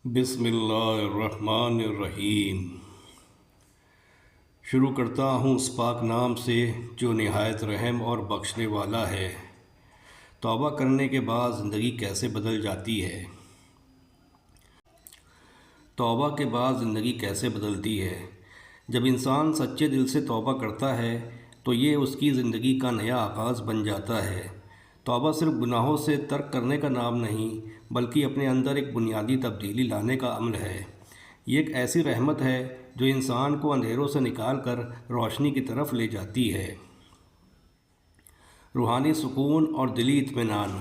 بسم اللہ الرحمن الرحیم۔ شروع کرتا ہوں اس پاک نام سے جو نہایت رحم اور بخشنے والا ہے۔ توبہ کرنے کے بعد زندگی کیسے بدل جاتی ہے؟ توبہ کے بعد زندگی کیسے بدلتی ہے؟ جب انسان سچے دل سے توبہ کرتا ہے تو یہ اس کی زندگی کا نیا آغاز بن جاتا ہے۔ توبہ صرف گناہوں سے ترک کرنے کا نام نہیں، بلکہ اپنے اندر ایک بنیادی تبدیلی لانے کا عمل ہے۔ یہ ایک ایسی رحمت ہے جو انسان کو اندھیروں سے نکال کر روشنی کی طرف لے جاتی ہے۔ روحانی سکون اور دلی اطمینان۔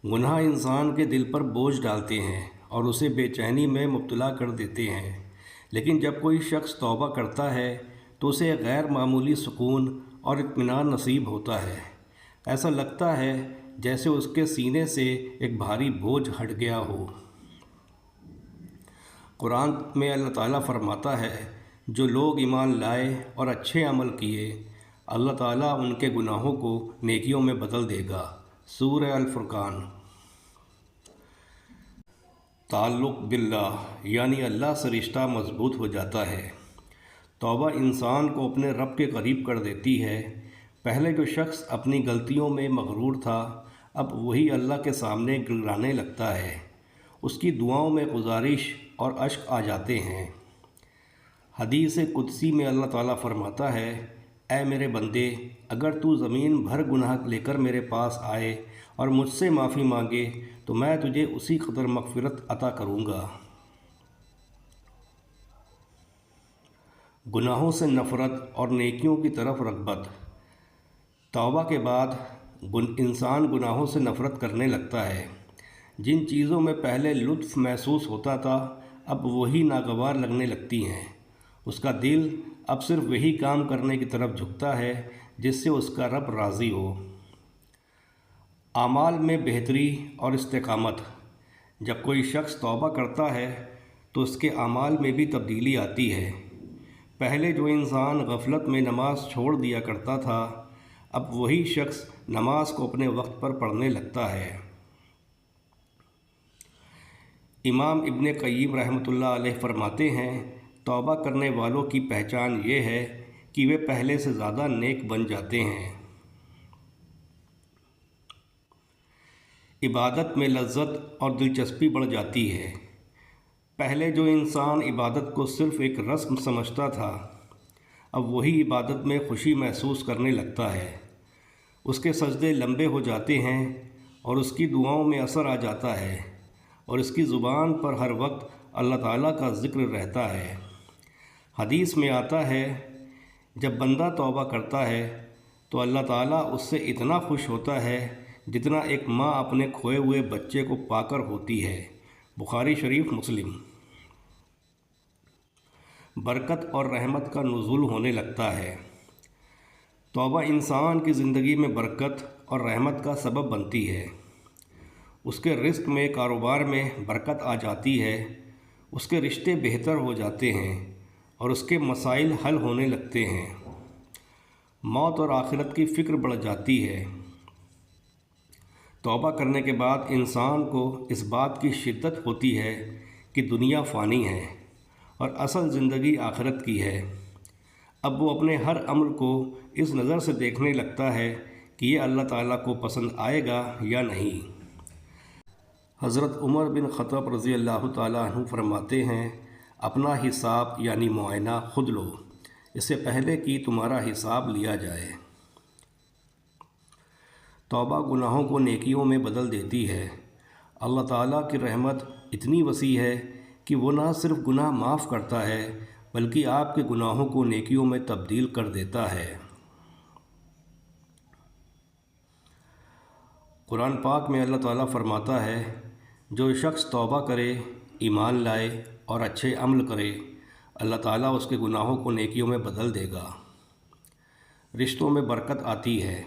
گناہ انسان کے دل پر بوجھ ڈالتے ہیں اور اسے بے چینی میں مبتلا کر دیتے ہیں، لیکن جب کوئی شخص توبہ کرتا ہے تو اسے ایک غیر معمولی سکون اور اطمینان نصیب ہوتا ہے۔ ایسا لگتا ہے جیسے اس کے سینے سے ایک بھاری بوجھ ہٹ گیا ہو۔ قرآن میں اللہ تعالیٰ فرماتا ہے، جو لوگ ایمان لائے اور اچھے عمل کیے، اللہ تعالیٰ ان کے گناہوں کو نیکیوں میں بدل دے گا۔ سورہ الفرقان۔ تعلق باللہ، یعنی اللہ سے رشتہ مضبوط ہو جاتا ہے۔ توبہ انسان کو اپنے رب کے قریب کر دیتی ہے۔ پہلے جو شخص اپنی غلطیوں میں مغرور تھا، اب وہی اللہ کے سامنے گڑگڑانے لگتا ہے۔ اس کی دعاؤں میں گزارش اور اشک آ جاتے ہیں۔ حدیث قدسی میں اللہ تعالیٰ فرماتا ہے، اے میرے بندے، اگر تو زمین بھر گناہ لے کر میرے پاس آئے اور مجھ سے معافی مانگے تو میں تجھے اسی قدر مغفرت عطا کروں گا۔ گناہوں سے نفرت اور نیکیوں کی طرف رغبت۔ توبہ کے بعد انسان گناہوں سے نفرت کرنے لگتا ہے۔ جن چیزوں میں پہلے لطف محسوس ہوتا تھا، اب وہی ناگوار لگنے لگتی ہیں۔ اس کا دل اب صرف وہی کام کرنے کی طرف جھکتا ہے جس سے اس کا رب راضی ہو۔ اعمال میں بہتری اور استقامت۔ جب کوئی شخص توبہ کرتا ہے تو اس کے اعمال میں بھی تبدیلی آتی ہے۔ پہلے جو انسان غفلت میں نماز چھوڑ دیا کرتا تھا، اب وہی شخص نماز کو اپنے وقت پر پڑھنے لگتا ہے۔ امام ابن قیم رحمۃ اللہ علیہ فرماتے ہیں، توبہ کرنے والوں کی پہچان یہ ہے کہ وہ پہلے سے زیادہ نیک بن جاتے ہیں۔ عبادت میں لذت اور دلچسپی بڑھ جاتی ہے۔ پہلے جو انسان عبادت کو صرف ایک رسم سمجھتا تھا، اب وہی عبادت میں خوشی محسوس کرنے لگتا ہے۔ اس کے سجدے لمبے ہو جاتے ہیں اور اس کی دعاؤں میں اثر آ جاتا ہے، اور اس کی زبان پر ہر وقت اللہ تعالیٰ کا ذکر رہتا ہے۔ حدیث میں آتا ہے، جب بندہ توبہ کرتا ہے تو اللہ تعالیٰ اس سے اتنا خوش ہوتا ہے جتنا ایک ماں اپنے کھوئے ہوئے بچے کو پا کر ہوتی ہے۔ بخاری شریف، مسلم۔ برکت اور رحمت کا نزول ہونے لگتا ہے۔ توبہ انسان کی زندگی میں برکت اور رحمت کا سبب بنتی ہے۔ اس کے رزق میں، کاروبار میں برکت آ جاتی ہے، اس کے رشتے بہتر ہو جاتے ہیں اور اس کے مسائل حل ہونے لگتے ہیں۔ موت اور آخرت کی فکر بڑھ جاتی ہے۔ توبہ کرنے کے بعد انسان کو اس بات کی شدت ہوتی ہے کہ دنیا فانی ہے اور اصل زندگی آخرت کی ہے۔ اب وہ اپنے ہر عمل کو اس نظر سے دیکھنے لگتا ہے کہ یہ اللہ تعالیٰ کو پسند آئے گا یا نہیں۔ حضرت عمر بن خطاب رضی اللہ تعالیٰ عنہ فرماتے ہیں، اپنا حساب یعنی معائنہ خود لو، اس سے پہلے کہ تمہارا حساب لیا جائے۔ توبہ گناہوں کو نیکیوں میں بدل دیتی ہے۔ اللہ تعالیٰ کی رحمت اتنی وسیع ہے کہ وہ نہ صرف گناہ معاف کرتا ہے بلکہ آپ کے گناہوں کو نیکیوں میں تبدیل کر دیتا ہے۔ قرآن پاک میں اللہ تعالیٰ فرماتا ہے، جو شخص توبہ کرے، ایمان لائے اور اچھے عمل کرے، اللہ تعالیٰ اس کے گناہوں کو نیکیوں میں بدل دے گا۔ رشتوں میں برکت آتی ہے۔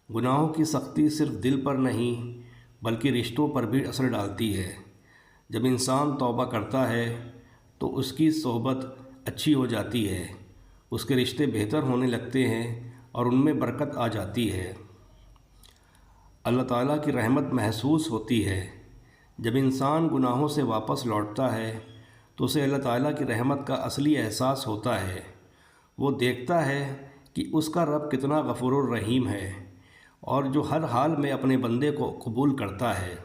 گناہوں کی سختی صرف دل پر نہیں بلکہ رشتوں پر بھی اثر ڈالتی ہے۔ جب انسان توبہ کرتا ہے تو اس کی صحبت اچھی ہو جاتی ہے، اس کے رشتے بہتر ہونے لگتے ہیں اور ان میں برکت آ جاتی ہے۔ اللہ تعالیٰ کی رحمت محسوس ہوتی ہے۔ جب انسان گناہوں سے واپس لوٹتا ہے تو اسے اللہ تعالیٰ کی رحمت کا اصلی احساس ہوتا ہے۔ وہ دیکھتا ہے کہ اس کا رب کتنا غفور الرحیم ہے اور جو ہر حال میں اپنے بندے کو قبول کرتا ہے۔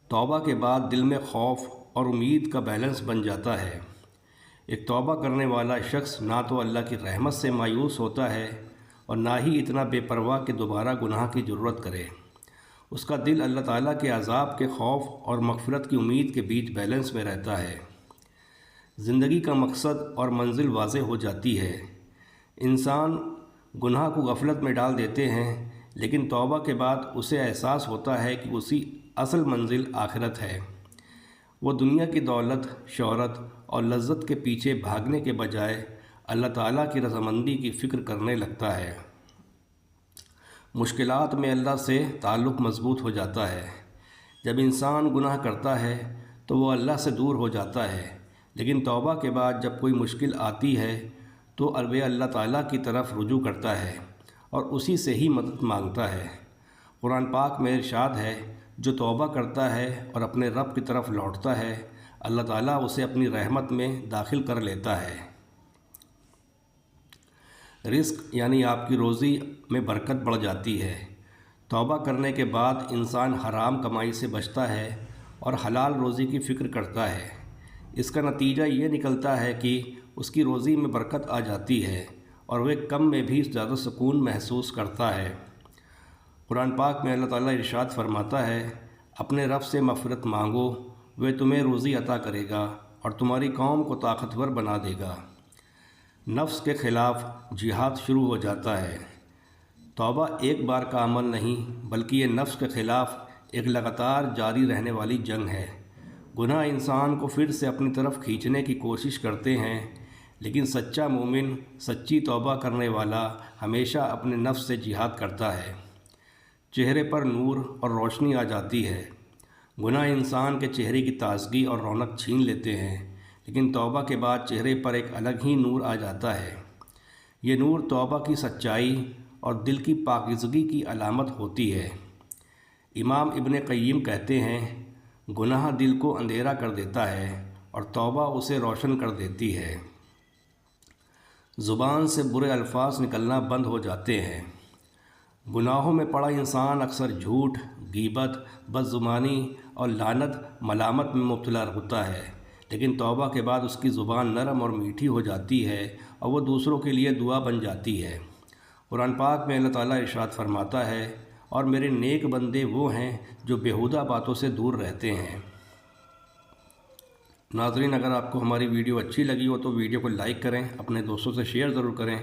توبہ کے بعد دل میں خوف اور امید کا بیلنس بن جاتا ہے۔ ایک توبہ کرنے والا شخص نہ تو اللہ کی رحمت سے مایوس ہوتا ہے اور نہ ہی اتنا بے پرواہ کہ دوبارہ گناہ کی ضرورت کرے۔ اس کا دل اللہ تعالیٰ کے عذاب کے خوف اور مغفرت کی امید کے بیچ بیلنس میں رہتا ہے۔ زندگی کا مقصد اور منزل واضح ہو جاتی ہے۔ انسان گناہ کو غفلت میں ڈال دیتے ہیں، لیکن توبہ کے بعد اسے احساس ہوتا ہے کہ اسی اصل منزل آخرت ہے۔ وہ دنیا کی دولت، شہرت اور لذت کے پیچھے بھاگنے کے بجائے اللہ تعالیٰ کی رضامندی کی فکر کرنے لگتا ہے۔ مشکلات میں اللہ سے تعلق مضبوط ہو جاتا ہے۔ جب انسان گناہ کرتا ہے تو وہ اللہ سے دور ہو جاتا ہے، لیکن توبہ کے بعد جب کوئی مشکل آتی ہے تو وہ اللہ تعالیٰ کی طرف رجوع کرتا ہے اور اسی سے ہی مدد مانگتا ہے۔ قرآن پاک میں ارشاد ہے، جو توبہ کرتا ہے اور اپنے رب کی طرف لوٹتا ہے، اللہ تعالیٰ اسے اپنی رحمت میں داخل کر لیتا ہے۔ رزق یعنی آپ کی روزی میں برکت بڑھ جاتی ہے۔ توبہ کرنے کے بعد انسان حرام کمائی سے بچتا ہے اور حلال روزی کی فکر کرتا ہے۔ اس کا نتیجہ یہ نکلتا ہے کہ اس کی روزی میں برکت آ جاتی ہے اور وہ کم میں بھی زیادہ سکون محسوس کرتا ہے۔ قرآن پاک میں اللہ تعالیٰ ارشاد فرماتا ہے، اپنے رب سے مغفرت مانگو، وہ تمہیں روزی عطا کرے گا اور تمہاری قوم کو طاقتور بنا دے گا۔ نفس کے خلاف جہاد شروع ہو جاتا ہے۔ توبہ ایک بار کا عمل نہیں، بلکہ یہ نفس کے خلاف ایک لگاتار جاری رہنے والی جنگ ہے۔ گناہ انسان کو پھر سے اپنی طرف کھینچنے کی کوشش کرتے ہیں، لیکن سچا مومن، سچی توبہ کرنے والا ہمیشہ اپنے نفس سے جہاد کرتا ہے۔ چہرے پر نور اور روشنی آ جاتی ہے۔ گناہ انسان کے چہرے کی تازگی اور رونق چھین لیتے ہیں، لیکن توبہ کے بعد چہرے پر ایک الگ ہی نور آ جاتا ہے۔ یہ نور توبہ کی سچائی اور دل کی پاکیزگی کی علامت ہوتی ہے۔ امام ابن قیم کہتے ہیں، گناہ دل کو اندھیرا کر دیتا ہے اور توبہ اسے روشن کر دیتی ہے۔ زبان سے برے الفاظ نکلنا بند ہو جاتے ہیں۔ گناہوں میں پڑا انسان اکثر جھوٹ، غیبت، بدزبانی اور لعنت ملامت میں مبتلا ہوتا ہے، لیکن توبہ کے بعد اس کی زبان نرم اور میٹھی ہو جاتی ہے اور وہ دوسروں کے لیے دعا بن جاتی ہے۔ قرآن پاک میں اللہ تعالیٰ ارشاد فرماتا ہے، اور میرے نیک بندے وہ ہیں جو بیہودہ باتوں سے دور رہتے ہیں۔ ناظرین، اگر آپ کو ہماری ویڈیو اچھی لگی ہو تو ویڈیو کو لائک کریں، اپنے دوستوں سے شیئر ضرور کریں،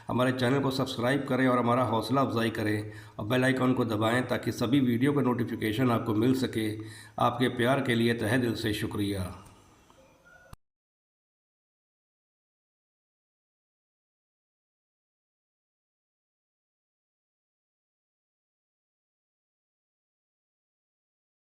ہمارے چینل کو سبسکرائب کریں اور ہمارا حوصلہ افزائی کریں اور بیل آئیکن کو دبائیں تاکہ سبھی ویڈیو کا نوٹیفیکیشن آپ کو مل سکے۔ آپ کے پیار کے لیے تہہ دل سے شکریہ۔